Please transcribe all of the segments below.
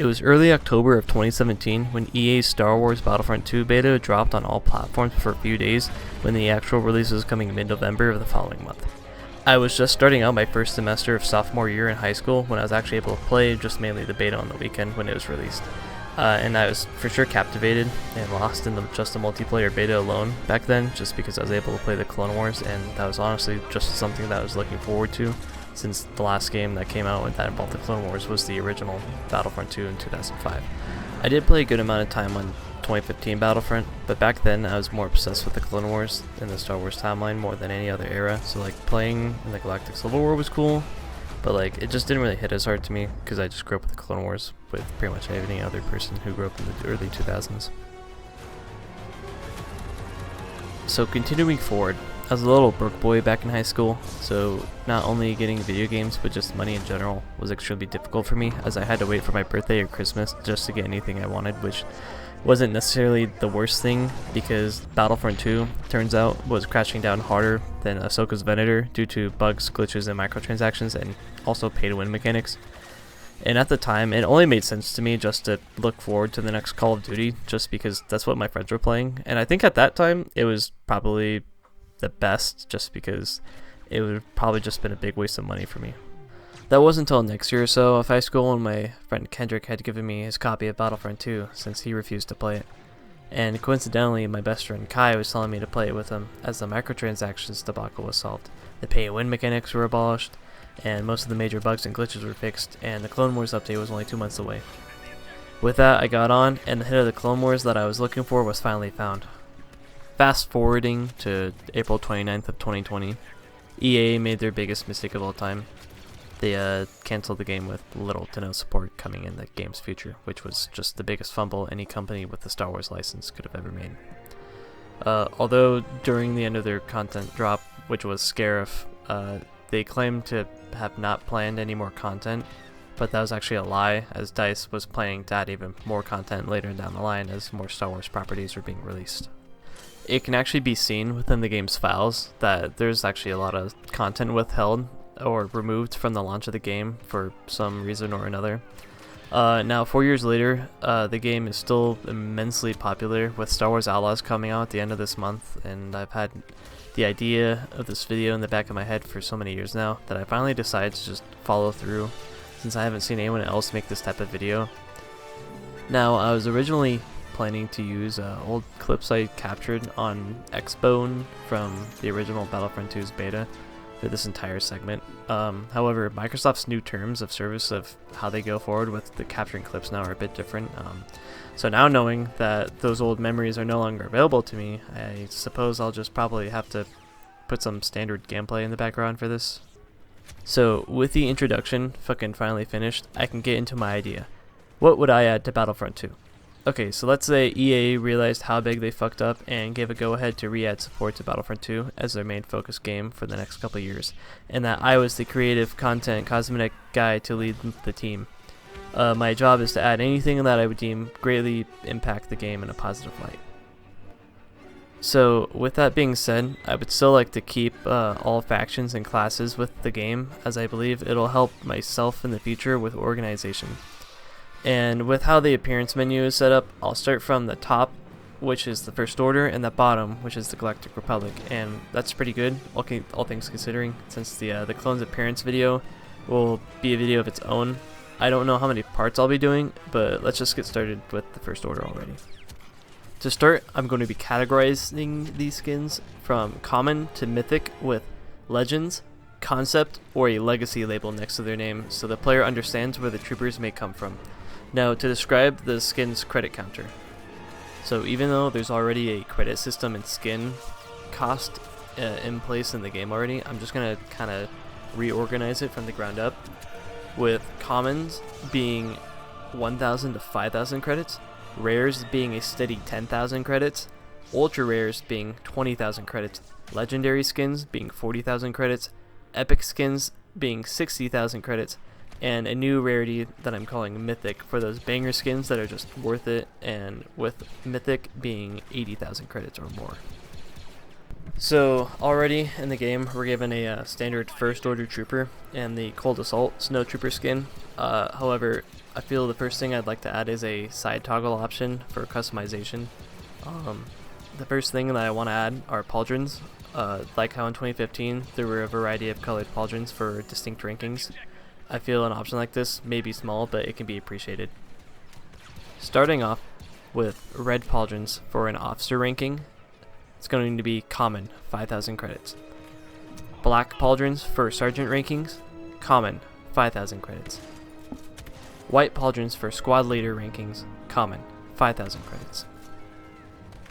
It was early October of 2017 when EA's Star Wars Battlefront 2 beta dropped on all platforms for a few days, when the actual release was coming mid-November of the following month. I was just starting out my first semester of sophomore year in high school when I was actually able to play just mainly the beta on the weekend when it was released. And I was for sure captivated and lost in just the multiplayer beta alone back then, just because I was able to play the Clone Wars, and that was honestly just something that I was looking forward to, since the last game that came out that involved the Clone Wars was the original Battlefront 2 in 2005. I did play a good amount of time on 2015 Battlefront, but back then I was more obsessed with the Clone Wars and the Star Wars timeline more than any other era, so like playing in the Galactic Civil War was cool, but like it just didn't really hit as hard to me because I just grew up with the Clone Wars with pretty much any other person who grew up in the early 2000s. So continuing forward, I was a little broke boy back in high school, so not only getting video games but just money in general was extremely difficult for me, as I had to wait for my birthday or Christmas just to get anything I wanted, which wasn't necessarily the worst thing, because Battlefront 2, turns out, was crashing down harder than Ahsoka's Venator due to bugs, glitches, and microtransactions, and also pay-to-win mechanics. And at the time, it only made sense to me just to look forward to the next Call of Duty, just because that's what my friends were playing. And I think at that time, it was probably the best, just because it would have probably just been a big waste of money for me. That wasn't until next year or so of high school when my friend Kendrick had given me his copy of Battlefront 2 since he refused to play it. And coincidentally, my best friend Kai was telling me to play it with him as the microtransactions debacle was solved, the pay-to-win mechanics were abolished, and most of the major bugs and glitches were fixed, and the Clone Wars update was only 2 months away. With that, I got on, and the hit of the Clone Wars that I was looking for was finally found. Fast forwarding to April 29th of 2020, EA made their biggest mistake of all time. They canceled the game with little to no support coming in the game's future, which was just the biggest fumble any company with the Star Wars license could have ever made. Although during the end of their content drop, which was Scarif, they claimed to have not planned any more content, but that was actually a lie, as DICE was planning to add even more content later down the line as more Star Wars properties were being released. It can actually be seen within the game's files that there's actually a lot of content withheld or removed from the launch of the game for some reason or another. Now, 4 years later, the game is still immensely popular, with Star Wars Outlaws coming out at the end of this month, and I've had the idea of this video in the back of my head for so many years now that I finally decided to just follow through, since I haven't seen anyone else make this type of video. Now, I was originally planning to use old clips I captured on Xbone from the original Battlefront 2's beta for this entire segment. However, Microsoft's new terms of service of how they go forward with the capturing clips now are a bit different. So now, knowing that those old memories are no longer available to me, I suppose I'll just probably have to put some standard gameplay in the background for this. So with the introduction fucking finally finished, I can get into my idea. What would I add to Battlefront 2? Okay, so let's say EA realized how big they fucked up and gave a go-ahead to re-add support to Battlefront 2 as their main focus game for the next couple years, and that I was the creative content cosmetic guy to lead the team. My job is to add anything that I would deem greatly impact the game in a positive light. So with that being said, I would still like to keep all factions and classes with the game, as I believe it'll help myself in the future with organization. And with how the appearance menu is set up, I'll start from the top, which is the First Order, and the bottom, which is the Galactic Republic, and that's pretty good, all things considering, since the clone's appearance video will be a video of its own. I don't know how many parts I'll be doing, but let's just get started with the First Order already. To start, I'm going to be categorizing these skins from common to mythic with legends, concept, or a legacy label next to their name, so the player understands where the troopers may come from. Now, to describe the skin's credit counter. So even though there's already a credit system and skin cost in place in the game already, I'm just going to kind of reorganize it from the ground up, with commons being 1,000 to 5,000 credits, rares being a steady 10,000 credits, ultra rares being 20,000 credits, legendary skins being 40,000 credits, epic skins being 60,000 credits, and a new rarity that I'm calling Mythic for those banger skins that are just worth it, and with Mythic being 80,000 credits or more. So already in the game, we're given a standard first order trooper and the cold assault snow trooper skin. However, I feel the first thing I'd like to add is a side toggle option for customization. The first thing that I want to add are pauldrons. Like how in 2015 there were a variety of colored pauldrons for distinct rankings. I feel an option like this may be small, but it can be appreciated. Starting off with red pauldrons for an officer ranking, it's going to be common, 5,000 credits. Black pauldrons for sergeant rankings, common, 5,000 credits. White pauldrons for squad leader rankings, common, 5,000 credits.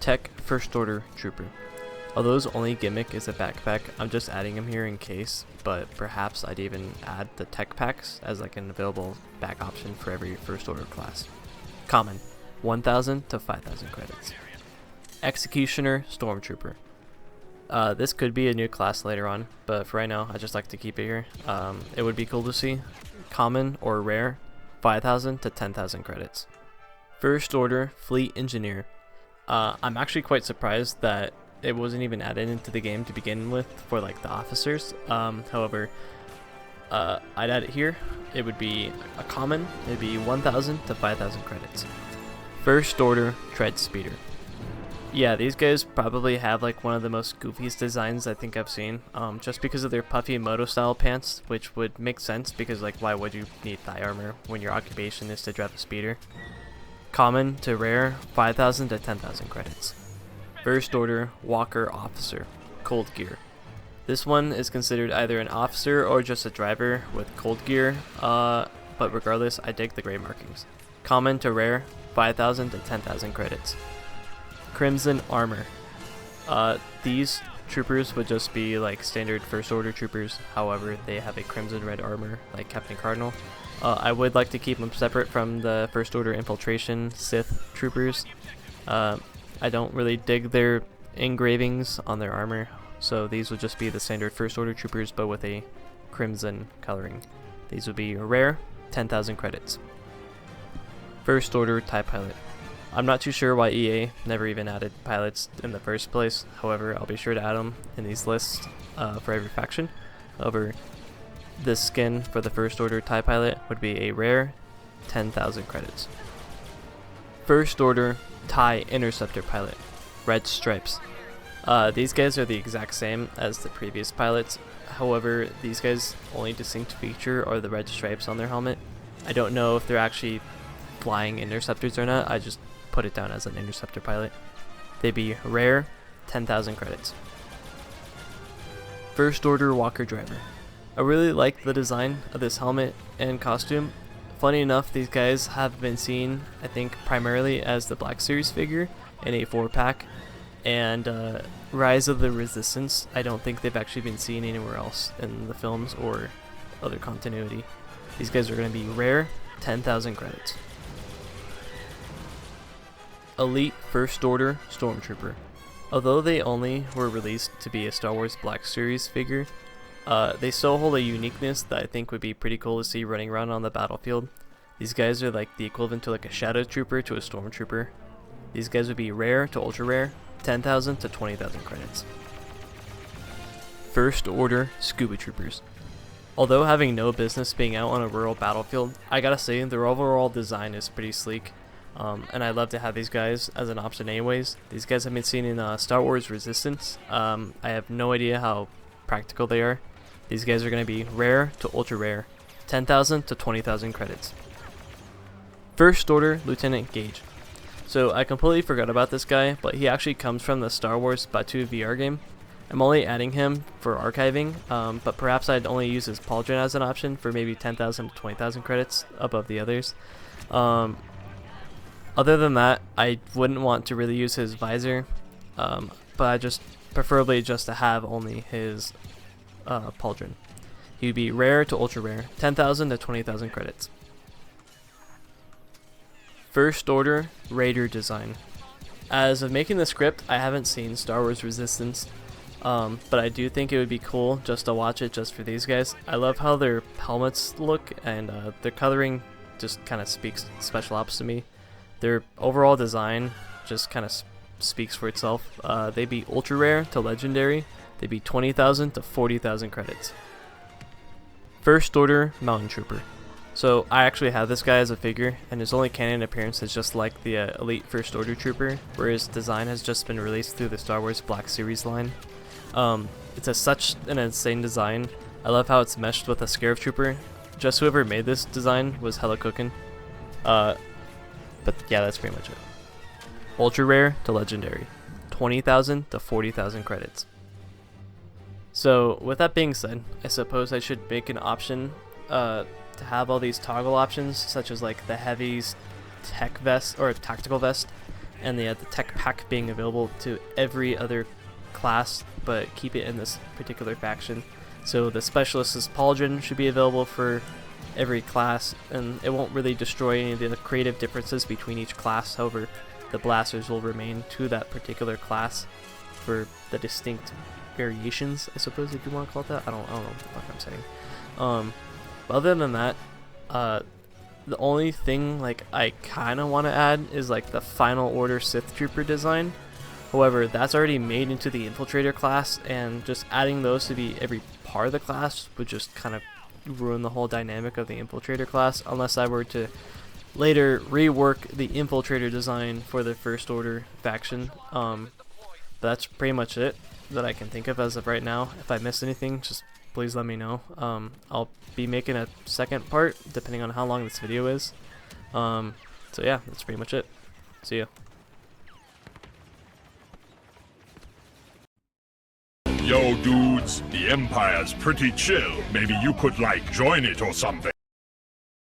Tech first order trooper. Although his only gimmick is a backpack, I'm just adding him here in case, but perhaps I'd even add the tech packs as like an available back option for every first order class. Common, 1,000 to 5,000 credits. Executioner Stormtrooper. This could be a new class later on, but for right now I just like to keep it here. It would be cool to see. Common or rare, 5,000 to 10,000 credits. First order Fleet Engineer. I'm actually quite surprised that it wasn't even added into the game to begin with for like the officers. However, I'd add it here. It would be a common. It would be 1,000 to 5,000 credits. First order Tread Speeder. Yeah, these guys probably have like one of the most goofiest designs I think I've seen, just because of their puffy moto style pants, which would make sense because like why would you need thigh armor when your occupation is to drive a speeder? Common to rare, 5,000 to 10,000 credits. First order Walker Officer, cold gear. This one is considered either an officer or just a driver with cold gear, but regardless, I dig the gray markings. Common to rare, 5,000 to 10,000 credits. Crimson Armor. These troopers would just be like standard first order troopers, however they have a crimson red armor like Captain Cardinal. I would like to keep them separate from the first order infiltration Sith troopers. I don't really dig their engravings on their armor, so these would just be the standard first order troopers but with a crimson coloring. These would be rare, 10,000 credits. First order TIE Pilot. I'm not too sure why EA never even added pilots in the first place, however I'll be sure to add them in these lists for every faction. However, this skin for the first order TIE Pilot would be a rare, 10,000 credits. First order TIE Interceptor Pilot, red stripes. These guys are the exact same as the previous pilots, however these guys' only distinct feature are the red stripes on their helmet. I don't know if they're actually flying interceptors or not, I just put it down as an interceptor pilot. They'd be rare, 10,000 credits. First order Walker Driver. I really like the design of this helmet and costume. Funny enough, these guys have been seen, I think, primarily as the Black Series figure in a 4-pack, and Rise of the Resistance. I don't think they've actually been seen anywhere else in the films or other continuity. These guys are going to be rare, 10,000 credits. Elite First Order Stormtrooper. Although they only were released to be a Star Wars Black Series figure, they still hold a uniqueness that I think would be pretty cool to see running around on the battlefield. These guys are like the equivalent to like a Shadow Trooper to a Stormtrooper. These guys would be rare to ultra rare, 10,000 to 20,000 credits. First Order Scuba Troopers. Although having no business being out on a rural battlefield, I gotta say their overall design is pretty sleek. And I'd love to have these guys as an option anyways. These guys have been seen in Star Wars Resistance. I have no idea how practical they are. These guys are going to be rare to ultra rare, 10,000 to 20,000 credits. First Order Lieutenant Gage. So I completely forgot about this guy, but he actually comes from the Star Wars Batu VR game. I'm only adding him for archiving, but perhaps I'd only use his pauldron as an option for maybe 10,000 to 20,000 credits above the others. Other than that, I wouldn't want to really use his visor, but I just preferably just to have only his pauldron. He would be rare to ultra rare, 10,000 to 20,000 credits. First Order Raider Design. As of making the script, I haven't seen Star Wars Resistance, but I do think it would be cool just to watch it just for these guys. I love how their helmets look, and their coloring just kind of speaks special ops to me. Their overall design just kind of speaks for itself. They be ultra rare to legendary. They be 20,000 to 40,000 credits. First Order Mountain Trooper. So I actually have this guy as a figure, and his only canon appearance is just like the Elite First Order Trooper, where his design has just been released through the Star Wars Black Series line. It's such an insane design. I love how it's meshed with a Scarab Trooper. Just whoever made this design was hella cooking. But yeah, that's pretty much it. Ultra rare to legendary, 20,000 to 40,000 credits. So with that being said, I suppose I should make an option to have all these toggle options, such as like the heavies tech vest or tactical vest, and the tech pack being available to every other class, but keep it in this particular faction. So the specialist's pauldron should be available for every class, and it won't really destroy any of the creative differences between each class. However, the blasters will remain to that particular class for the distinct variations, I suppose, if you want to call it that. I don't know what the fuck I'm saying. But other than that, the only thing like I kind of want to add is like the Final Order Sith Trooper design. However, that's already made into the Infiltrator class, and just adding those to be every part of the class would just kind of ruin the whole dynamic of the Infiltrator class, unless I were to later rework the Infiltrator design for the First Order faction. But that's pretty much it that I can think of as of right now. If I missed anything, just please let me know. I'll be making a second part depending on how long this video is. So yeah, that's pretty much it. See ya. Yo dudes, the Empire's pretty chill. Maybe you could like join it or something.